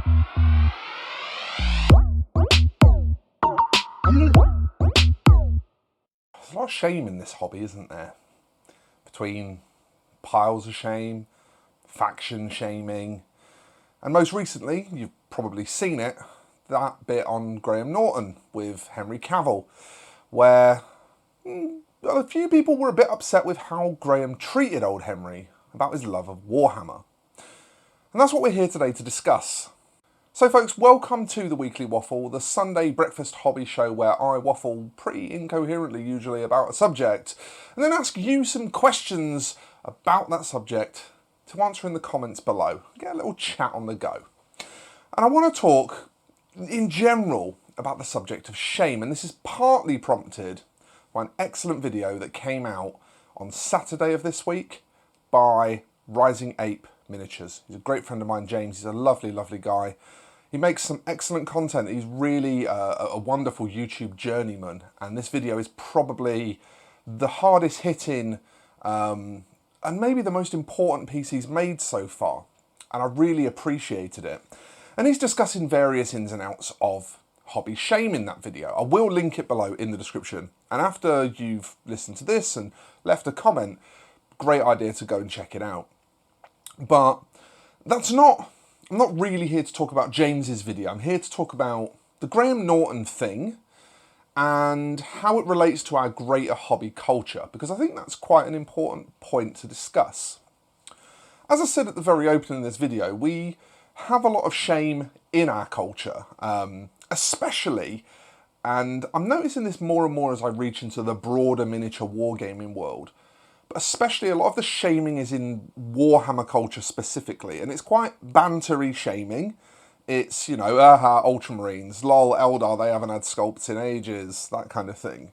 There's a lot of shame in this hobby, isn't there? Between piles of shame, faction shaming, and most recently, you've probably seen it, that bit on Graham Norton with Henry Cavill, where a few people were a bit upset with how Graham treated old Henry about his love of Warhammer. And that's what we're here today to discuss. So folks, welcome to the Weekly Waffle, the Sunday breakfast hobby show where I waffle pretty incoherently usually about a subject, and then ask you some questions about that subject to answer in the comments below. Get a little chat on the go. And I want to talk in general about the subject of shame, and this is partly prompted by an excellent video that came out on Saturday of this week by Rising Ape Miniatures. He's a great friend of mine, James. He's a lovely, lovely guy. He makes some excellent content. He's really a wonderful YouTube journeyman, and this video is probably the hardest hitting and maybe the most important piece he's made so far, and I really appreciated it. And he's discussing various ins and outs of hobby shame in that video. I will link it below in the description, and after you've listened to this and left a comment, great idea to go and check it out. But I'm not really here to talk about James's video. I'm here to talk about the Graham Norton thing and how it relates to our greater hobby culture, because I think that's quite an important point to discuss. As I said at the very opening of this video, we have a lot of shame in our culture, especially, and I'm noticing this more and more as I reach into the broader miniature wargaming world, especially a lot of the shaming is in Warhammer culture specifically, and it's quite bantery shaming. It's, you know, Ultramarines, lol, Eldar, they haven't had sculpts in ages, that kind of thing.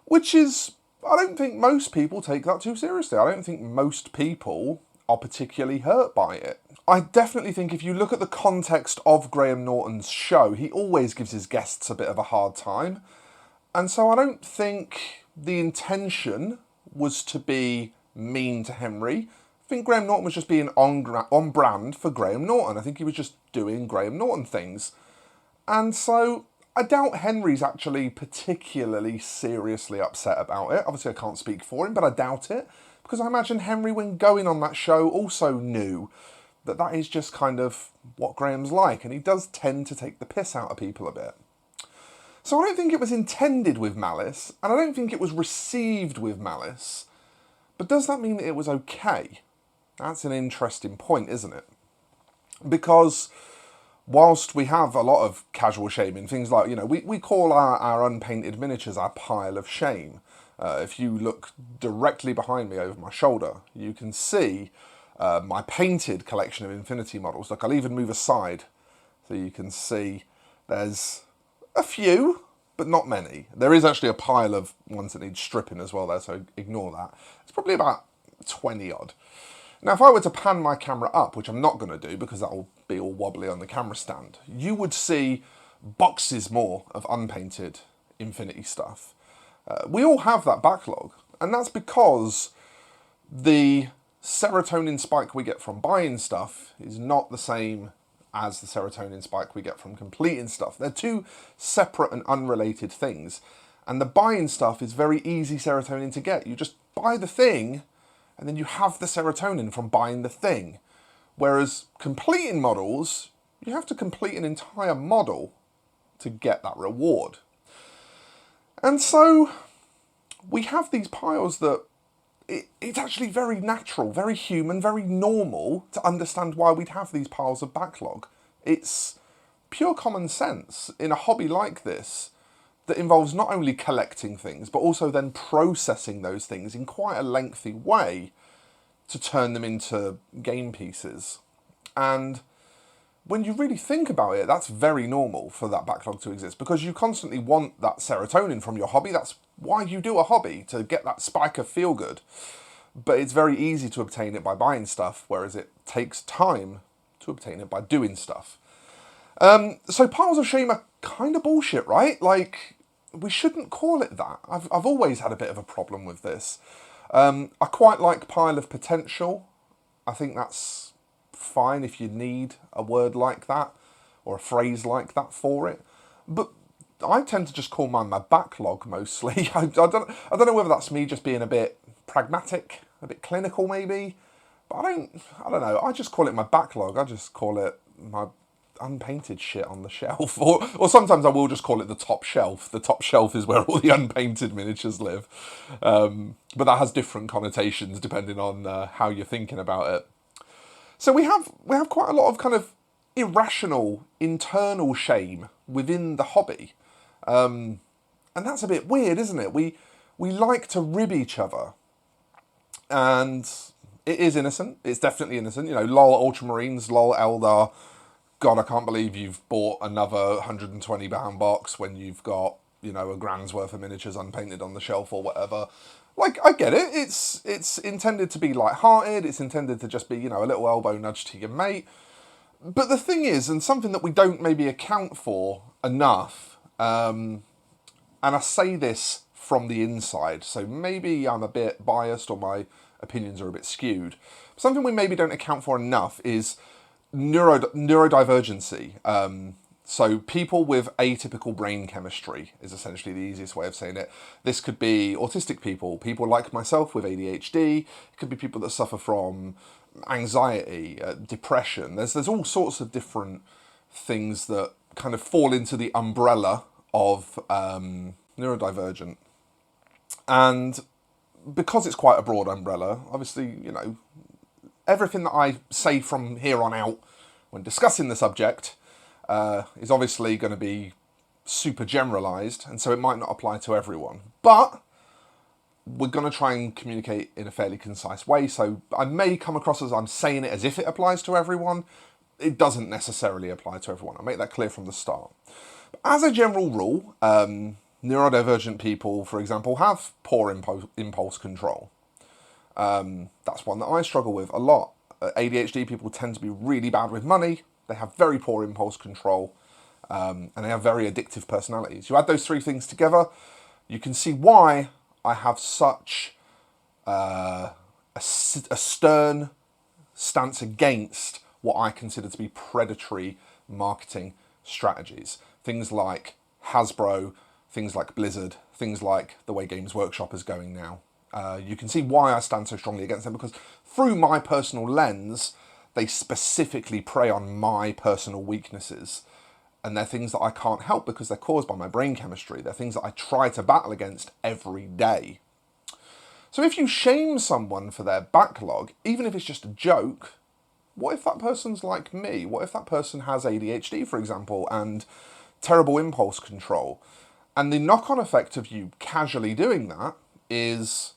Which is, I don't think most people take that too seriously. I don't think most people are particularly hurt by it. I definitely think if you look at the context of Graham Norton's show, he always gives his guests a bit of a hard time. And so I don't think the intention was to be mean to Henry. I think Graham Norton was just being on brand for Graham Norton. I think he was just doing Graham Norton things. And so I doubt Henry's actually particularly seriously upset about it. Obviously I can't speak for him, but I doubt it, because I imagine Henry, when going on that show, also knew that that is just kind of what Graham's like, and he does tend to take the piss out of people a bit. So I don't think it was intended with malice, and I don't think it was received with malice. But does that mean that it was okay? That's an interesting point, isn't it? Because whilst we have a lot of casual shaming, things like, you know, we call our unpainted miniatures our pile of shame. If you look directly behind me over my shoulder, you can see my painted collection of Infinity models. Look, I'll even move aside so you can see there's a few, but not many. There is actually a pile of ones that need stripping as well there, so ignore that. It's probably about 20 odd. Now, if I were to pan my camera up, which I'm not going to do because that'll be all wobbly on the camera stand, you would see boxes more of unpainted Infinity stuff. We all have that backlog, and that's because the serotonin spike we get from buying stuff is not the same as the serotonin spike we get from completing stuff. They're two separate and unrelated things. And the buying stuff is very easy serotonin to get. You just buy the thing, and then you have the serotonin from buying the thing. Whereas completing models, you have to complete an entire model to get that reward. And so we have these piles that it's actually very natural, very human, very normal to understand why we'd have these piles of backlog. It's pure common sense in a hobby like this that involves not only collecting things, but also then processing those things in quite a lengthy way to turn them into game pieces. And when you really think about it, that's very normal for that backlog to exist, because you constantly want that serotonin from your hobby. That's why you do a hobby, to get that spike of feel good. But it's very easy to obtain it by buying stuff, whereas it takes time to obtain it by doing stuff. So piles of shame are kind of bullshit, right? Like, we shouldn't call it that. I've always had a bit of a problem with this. I quite like pile of potential. I think that's fine if you need a word like that. or a phrase like that for it. But I tend to just call mine my backlog mostly. I don't know whether that's me just being a bit pragmatic, a bit clinical maybe, but I don't know. I just call it my backlog. I just call it my unpainted shit on the shelf, or sometimes I will just call it the top shelf. The top shelf is where all the unpainted miniatures live, but that has different connotations depending on how you're thinking about it. So we have quite a lot of kind of irrational internal shame within the hobby, and that's a bit weird, isn't it? We like to rib each other, and it is innocent. It's definitely innocent. You know, lol Ultramarines, lol Eldar. God, I can't believe you've bought another £120 box when you've got, you know, a grand's worth of miniatures unpainted on the shelf or whatever. Like, I get it. It's intended to be light-hearted. It's intended to just be, you know, a little elbow nudge to your mate. But the thing is, and something that we don't maybe account for enough, and I say this from the inside, so maybe I'm a bit biased or my opinions are a bit skewed. Something we maybe don't account for enough is neurodivergency. So people with atypical brain chemistry is essentially the easiest way of saying it. This could be autistic people, people like myself with ADHD. It could be people that suffer from anxiety, depression. There's all sorts of different things that kind of fall into the umbrella of neurodivergent. And because it's quite a broad umbrella, obviously, you know, everything that I say from here on out when discussing the subject is obviously going to be super generalised, and so it might not apply to everyone. But we're going to try and communicate in a fairly concise way, so I may come across as I'm saying it as if it applies to everyone. It doesn't necessarily apply to everyone. I'll make that clear from the start. But as a general rule, neurodivergent people, for example, have poor impulse control. That's one that I struggle with a lot. ADHD people tend to be really bad with money. They have very poor impulse control, and they have very addictive personalities. You add those three things together, you can see why I have such a stern stance against what I consider to be predatory marketing strategies. Things like Hasbro, things like Blizzard, things like the way Games Workshop is going now. You can see why I stand so strongly against them, because through my personal lens, they specifically prey on my personal weaknesses. And they're things that I can't help because they're caused by my brain chemistry. They're things that I try to battle against every day. So if you shame someone for their backlog, even if it's just a joke, what if that person's like me? What if that person has ADHD, for example, and terrible impulse control? And the knock-on effect of you casually doing that is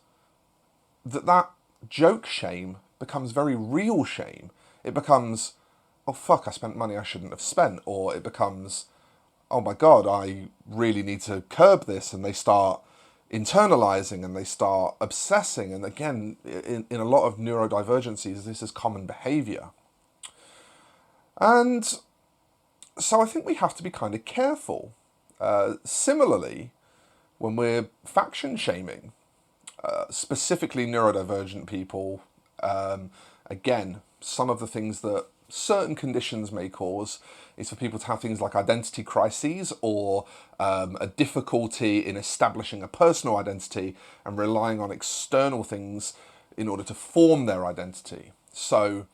that joke shame becomes very real shame. It becomes, oh fuck, I spent money I shouldn't have spent. Or it becomes, oh my God, I really need to curb this. And they start internalizing and they start obsessing. And again, in a lot of neurodivergencies, this is common behavior. And so I think we have to be kind of careful. Similarly, when we're faction shaming, specifically neurodivergent people, again, some of the things that certain conditions may cause is for people to have things like identity crises or a difficulty in establishing a personal identity and relying on external things in order to form their identity. So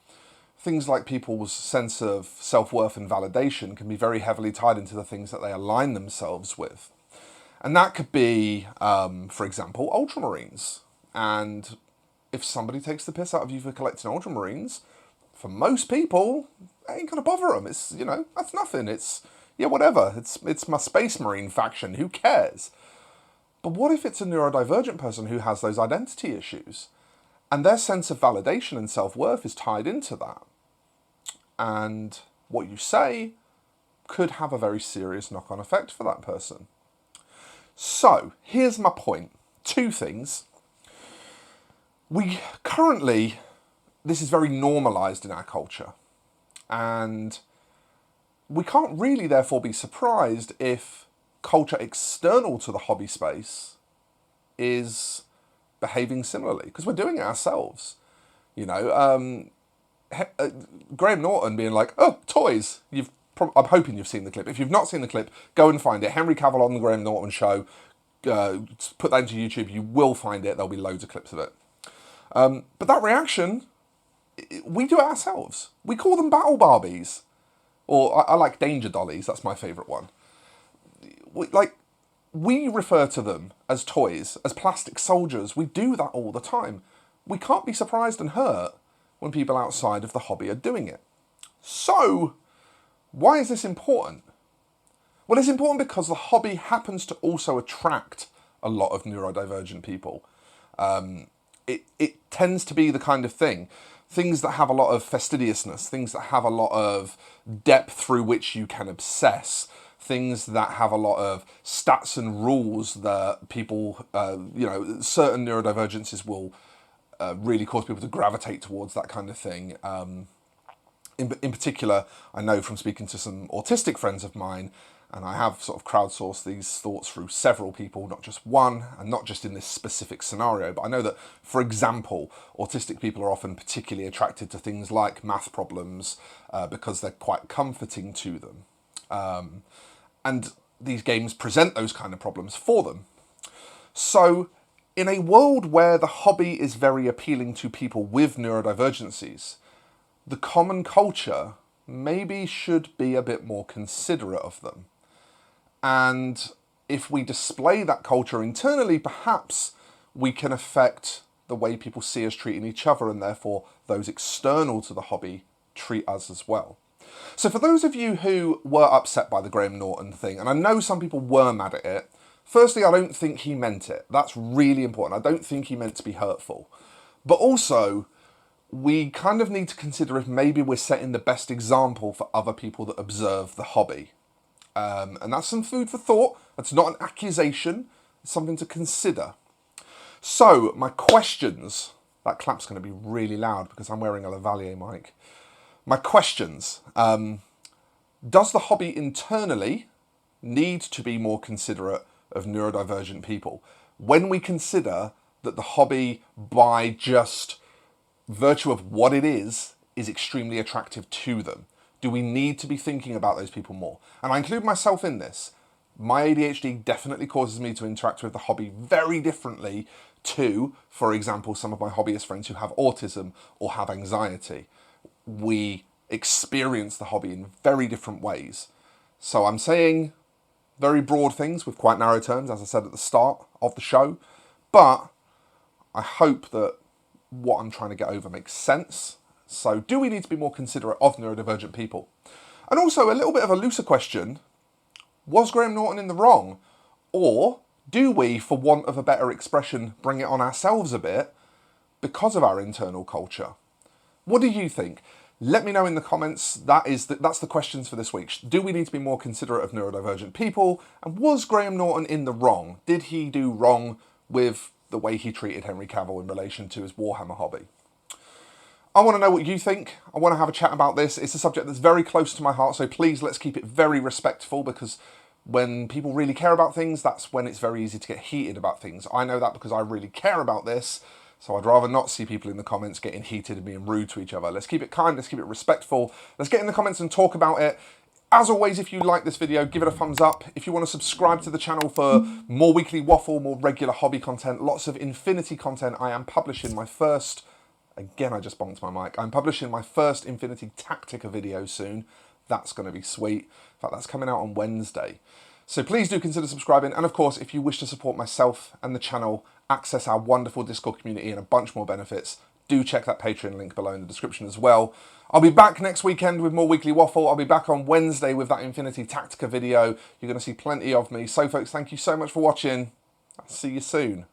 things like people's sense of self-worth and validation can be very heavily tied into the things that they align themselves with. And that could be, for example, Ultramarines. And if somebody takes the piss out of you for collecting Ultramarines, for most people, it ain't gonna bother them. It's, you know, that's nothing. It's, yeah, whatever. It's my Space Marine faction. Who cares? But what if it's a neurodivergent person who has those identity issues? And their sense of validation and self-worth is tied into that. And what you say could have a very serious knock-on effect for that person. So, here's my point. Two things. We currently, this is very normalised in our culture. And we can't really therefore be surprised if culture external to the hobby space is behaving similarly, because we're doing it ourselves. You know, Graham Norton being like, oh, toys, you've I'm hoping you've seen the clip. If you've not seen the clip, go and find it. Henry Cavill on the Graham Norton Show. Put that into YouTube. You will find it. There'll be loads of clips of it. But that reaction, we do it ourselves. We call them battle Barbies. Or I like danger dollies. That's my favourite one. We refer to them as toys, as plastic soldiers. We do that all the time. We can't be surprised and hurt when people outside of the hobby are doing it. So, why is this important? Well, it's important because the hobby happens to also attract a lot of neurodivergent people. It tends to be the kind of things that have a lot of fastidiousness, things that have a lot of depth through which you can obsess, things that have a lot of stats and rules that people, certain neurodivergences will really cause people to gravitate towards that kind of thing. In particular, I know from speaking to some autistic friends of mine, and I have sort of crowdsourced these thoughts through several people, not just one, and not just in this specific scenario, but I know that, for example, autistic people are often particularly attracted to things like math problems because they're quite comforting to them. And these games present those kind of problems for them. So, in a world where the hobby is very appealing to people with neurodivergencies, the common culture maybe should be a bit more considerate of them. And if we display that culture internally, perhaps we can affect the way people see us treating each other, and therefore those external to the hobby treat us as well. So for those of you who were upset by the Graham Norton thing, and I know some people were mad at it, firstly, I don't think he meant it. That's really important. I don't think he meant to be hurtful. But also, we kind of need to consider if maybe we're setting the best example for other people that observe the hobby. And that's some food for thought. That's not an accusation. It's something to consider. So, my questions. That clap's going to be really loud because I'm wearing a lavalier mic. My questions. Does the hobby internally need to be more considerate of neurodivergent people? When we consider that the hobby, by just virtue of what it is extremely attractive to them. Do we need to be thinking about those people more? And I include myself in this. My ADHD definitely causes me to interact with the hobby very differently to, for example, some of my hobbyist friends who have autism or have anxiety. We experience the hobby in very different ways. So I'm saying very broad things with quite narrow terms, as I said at the start of the show, but I hope that what I'm trying to get over makes sense. So do we need to be more considerate of neurodivergent people? And also a little bit of a looser question, was Graham Norton in the wrong? Or do we, for want of a better expression, bring it on ourselves a bit because of our internal culture? What do you think? Let me know in the comments. That's the questions for this week. Do we need to be more considerate of neurodivergent people? And was Graham Norton in the wrong? Did he do wrong with the way he treated Henry Cavill in relation to his Warhammer hobby? I want to know what you think. I want to have a chat about this. It's a subject that's very close to my heart, so please let's keep it very respectful, because when people really care about things, that's when it's very easy to get heated about things. I know that because I really care about this, so I'd rather not see people in the comments getting heated and being rude to each other. Let's keep it kind, let's keep it respectful. Let's get in the comments and talk about it. As always, if you like this video, give it a thumbs up. If you want to subscribe to the channel for more weekly Waffle, more regular hobby content, lots of Infinity content, I am publishing my first... Again, I just bonked my mic. I'm publishing my first Infinity Tactica video soon. That's going to be sweet. In fact, that's coming out on Wednesday. So please do consider subscribing. And of course, if you wish to support myself and the channel, access our wonderful Discord community and a bunch more benefits, do check that Patreon link below in the description as well. I'll be back next weekend with more weekly Waffle. I'll be back on Wednesday with that Infinity Tactica video. You're going to see plenty of me. So folks, thank you so much for watching. I'll see you soon.